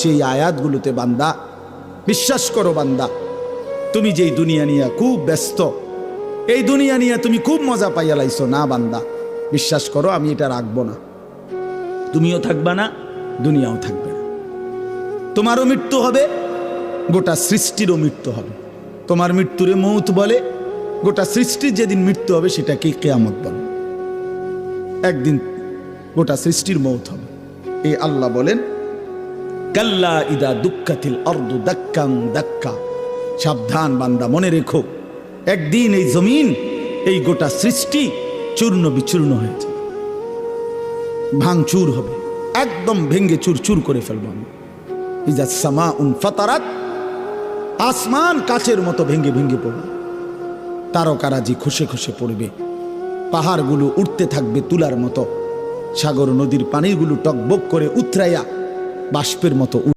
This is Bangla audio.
সেই আয়াতগুলোতে বান্দা বিশ্বাস করো বান্দা, তুমি যেই দুনিয়া নিয়ে খুব ব্যস্ত, এই দুনিয়া নিয়ে তুমি খুব মজা পাইয়া লাইছো না বান্দা, বিশ্বাস করো আমি এটা রাখবো না। তুমিও থাকবা না, দুনিয়াও থাকবে না। তোমারও মৃত্যু হবে, গোটা সৃষ্টিরও মৃত্যু হবে। তোমার মৃত্যুরে মৌত বলে, গোটা সৃষ্টির যেদিন মৃত্যু হবে সেটাকে কিয়ামত বলে। একদিন গোটা সৃষ্টির মৌত হবে। এই আল্লাহ বলেন কাল্লা ইদা দুক্কাতিল আরদু দাক্কান দাক্কা, সাবধান বান্দা, মনে রেখো একদিন এই জমিন, এই গোটা সৃষ্টি চূর্ণ বিচূর্ণ হয়েছে, ভাঙচুর হবে, একদম ভেঙ্গে চুরচুর করে ফেলবো আমি। ইজা সামাউন ফাতারাত, আসমান কাচের মতো ভেঙ্গে ভেঙ্গে পড়বে, তারকারাজি খসে খসে পড়বে, পাহাড়গুলো উঠতে থাকবে তুলার মতো, সাগর নদীর পানিগুলো টকবক করে উতরাইয়া বাষ্পের মতো